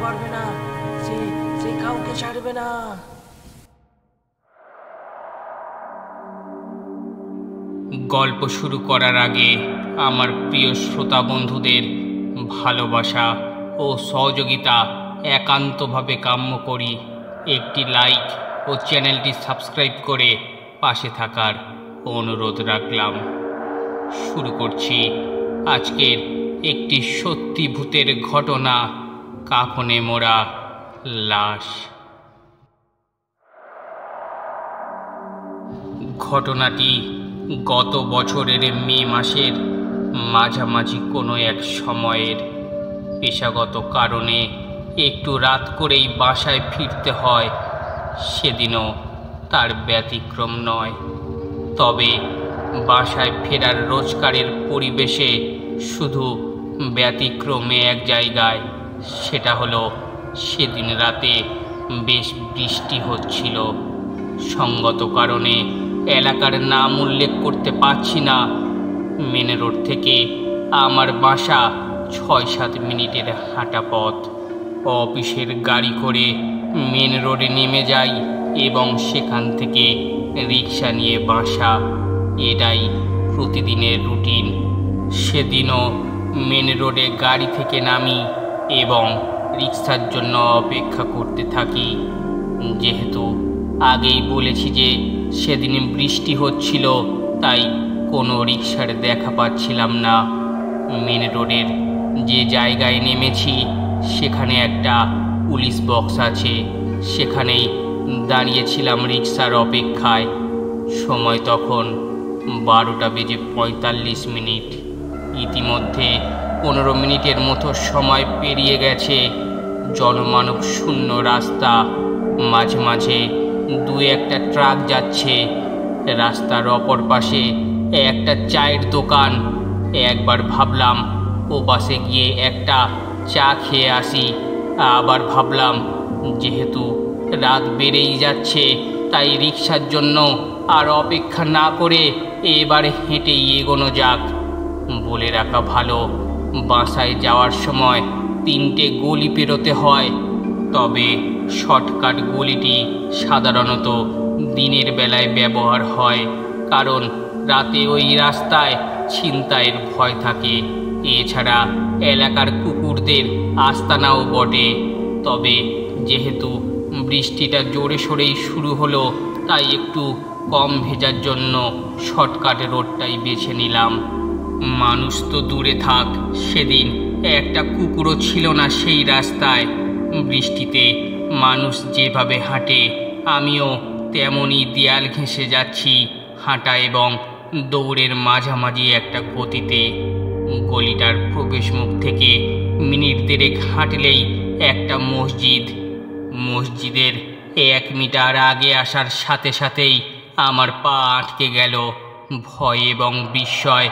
পারবে না, সে সে কাউকে ছাড়বে না। গল্প শুরু করার আগে আমার প্রিয় শ্রোতা বন্ধুদের ভালোবাসা ও সহযোগিতা একান্তভাবে কাম্য করি। একটি লাইক ও চ্যানেলটি সাবস্ক্রাইব করে পাশে থাকার অনুরোধ রাখলাম। শুরু করছি আজকের একটি সত্যি ভূতের ঘটনা, কাফনে মোড়া লাশ। ঘটনাটি গত বছরের মে মাসের মাঝামাঝি কোনো এক সময়ের। পেশাগত কারণে একটু রাত করেই বাসায় ফিরতে হয়। সেদিনও তার ব্যতিক্রম নয়। তবে বাসায় ফেরার রোজগারের পরিবেশে শুধু ব্যতিক্রমে এক জায়গায়। সেটা হলো সেদিন রাতে বেশ বৃষ্টি হচ্ছিল। সঙ্গত কারণে এলাকার নাম উল্লেখ করতে পারছি না। মেন রোড থেকে আমার বাসা ৬-৭ মিনিটের হাঁটা পথ। অফিসের গাড়ি করে মেন রোডে নেমে যাই এবং সেখান থেকে রিক্সা নিয়ে বাসা। এটাই প্রতিদিনের রুটিন। সেদিনও মেন রোডে গাড়ি থেকে নামি এবং রিক্সার জন্য অপেক্ষা করতে থাকি। যেহেতু আগেই বলেছি যে সেদিন বৃষ্টি হচ্ছিল, তাই কোনো রিক্সার দেখা পাচ্ছিলাম না। মেন রোডের যে জায়গায় নেমেছি সেখানে একটা পুলিশ বক্স আছে। সেখানেই দাঁড়িয়েছিলাম রিক্সার অপেক্ষায়। সময় তখন 12:45। ইতিমধ্যে 15 মিনিটের মতো সময় পেরিয়ে গেছে। জনমানব শূন্য রাস্তা। মাঝে মাঝে 2-1টা ট্রাক যাচ্ছে। রাস্তার অপর পাশে একটা চায়ের দোকান। একবার ভাবলাম ও পাশে গিয়ে একটা চা খেয়ে আসি। আবার ভাবলাম যেহেতু রাত বেড়েই যাচ্ছে, তাই রিক্সার জন্য আর অপেক্ষা না করে এবারে হেঁটেই এগোনো যাক। বলে রাখা ভালো, বাসায় যাওয়ার সময় 3টে গলি পেরোতে হয়। তবে শর্টকাট গলিটি সাধারণত দিনের বেলায় ব্যবহার হয়, কারণ রাতে ওই রাস্তায় ছিনতাইয়ের ভয় থাকে। এছাড়া এলাকার কুকুরদের আস্তানাও বটে। তবে যেহেতু বৃষ্টিটা জোরে সোরেই শুরু হলো, তাই একটু কম ভেজার জন্য শর্টকাট রোডটাই বেছে নিলাম। মানুষ তো দূরে থাক, সেদিন একটা কুকুরও ছিল না সেই রাস্তায়। বৃষ্টিতে মানুষ যেভাবে হাঁটে, আমিও তেমনই দেয়াল ঘেঁষে যাচ্ছি হাঁটা এবং দৌড়ের মাঝামাঝি একটা গতিতে। গলিটার প্রবেশমুখ থেকে মিনিট 1.5 হাঁটলেই একটা মসজিদ। মসজিদের 1 মিটার আগে আসার সাথে সাথেই আমার পা আটকে গেল। ভয় এবং বিস্ময়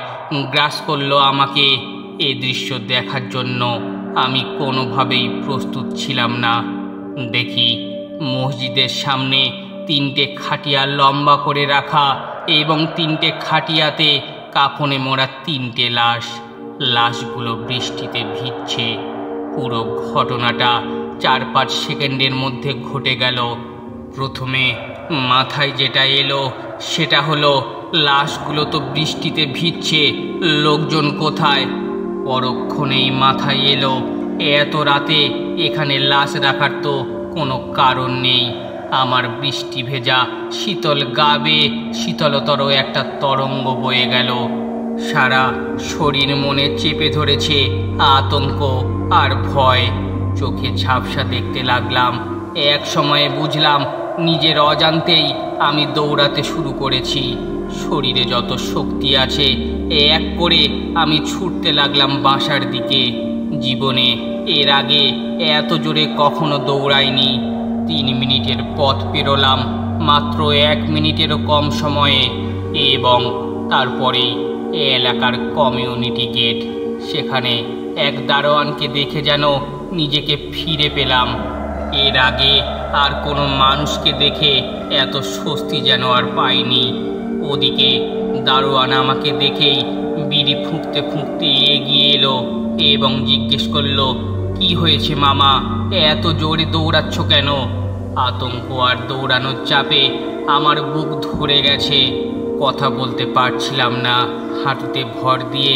গ্রাস করলো আমাকে। এ দৃশ্য দেখার জন্য আমি কোনোভাবেই প্রস্তুত ছিলাম না। দেখি মসজিদের সামনে 3টে খাটিয়া লম্বা করে রাখা এবং 3টে খাটিয়াতে কাফনে মোড়া 3টে লাশ। লাশগুলো বৃষ্টিতে ভিজছে। পুরো ঘটনাটা 4-5 সেকেন্ডের মধ্যে ঘটে গেল। প্রথমে মাথায় যেটা এলো সেটা হলো, লাশগুলো তো বৃষ্টিতে ভিজছে, লোকজন কোথায়? পরক্ষণেই মাথায় এলো, এত রাতে এখানে লাশ রাখার তো কোনো কারণ নেই। আমার বৃষ্টি ভেজা শীতল গা বেয়ে শীতলতর একটা তরঙ্গ বয়ে গেল। সারা শরীর মনে চেপে ধরেছে আতঙ্ক আর ভয়। চোখে ঝাপসা দেখতে লাগলাম। এক সময়ে বুঝলাম নিজের অজান্তেই আমি দৌড়াতে শুরু করেছি। শরীরে যত শক্তি আছে এক করে আমি ছুটতে লাগলাম বাসার দিকে। জীবনে এর আগে এত জোরে কখনো দৌড়াইনি। 3 মিনিটের পথ পেরোলাম মাত্র 1 মিনিটেরও কম সময়ে, এবং তারপরেই এলাকার কমিউনিটি গেট। সেখানে এক দারোয়ানকে দেখে যেন নিজেকে ফিরে পেলাম। এর আগে আর কোনো মানুষকে দেখে এত স্বস্তি যেন আর পাইনি। ওদিকে দারোয়ান আমাকে দেখেই বিড়ি ফুঁকতে ফুঁকতে এগিয়ে এলো এবং জিজ্ঞেস করলো, কি হয়েছে মামা, এত জোরে দৌড়াচ্ছ কেন? আতঙ্ক আর দৌড়ানোর চাপে আমার বুক ধরে গেছে, কথা বলতে পারছিলাম না। হাঁটুতে ভর দিয়ে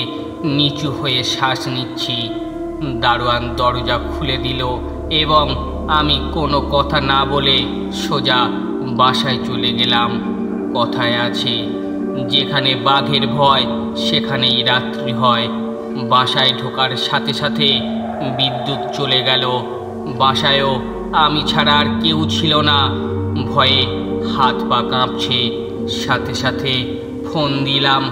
নিচু হয়ে শ্বাস নিচ্ছি। দারোয়ান দরজা খুলে দিল এবং আমি কোনো কথা না বলে সোজা বাসায় চলে গেলাম। কথায় আছে, যেখানে বাঘের ভয় সেখানেই রাত্রি হয়। বাসায় ঢোকার সাথে সাথে বিদ্যুৎ চলে গেল। বাসায়ও আমি ছাড়া আর কেউ ছিল না। ভয়ে হাত পা কাঁপছে। সাথে সাথে ফোন দিলাম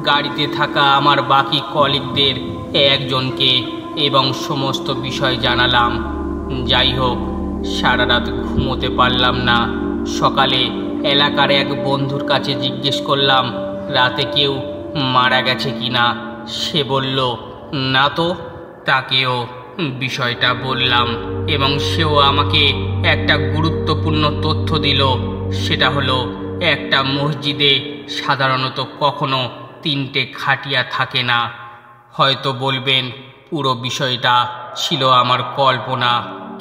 গাড়িতে থাকা আমার বাকি কলিগদের একজনকে এবং সমস্ত বিষয় জানালাম। যাই হোক, সারা রাত ঘুমোতে পারলাম না। সকালে এলাকার এক বন্ধুর কাছে জিজ্ঞেস করলাম রাতে কেউ মারা গেছে কিনা। সে বলল না তো। তাকেও বিষয়টা বললাম এবং সেও আমাকে একটা গুরুত্বপূর্ণ তথ্য দিল। সেটা হলো, একটা মসজিদে সাধারণত কখনো 3টে খাটিয়া থাকে না। হয়তো বলবেন পুরো বিষয়টা ছিল আমার কল্পনা,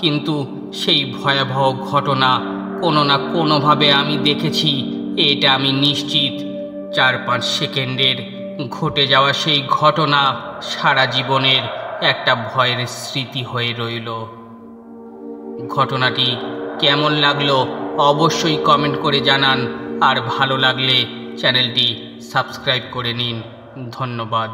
কিন্তু সেই ভয়াবহ ঘটনা কোনো না কোনোভাবে আমি দেখেছি, এটা আমি নিশ্চিত। 4-5 সেকেন্ডের ঘটে যাওয়া সেই ঘটনা সারা জীবনের একটা ভয়ের স্মৃতি হয়ে রইল। ঘটনাটি কেমন লাগলো অবশ্যই কমেন্ট করে জানান, আর ভালো লাগলে চ্যানেলটি সাবস্ক্রাইব করে নিন। ধন্যবাদ।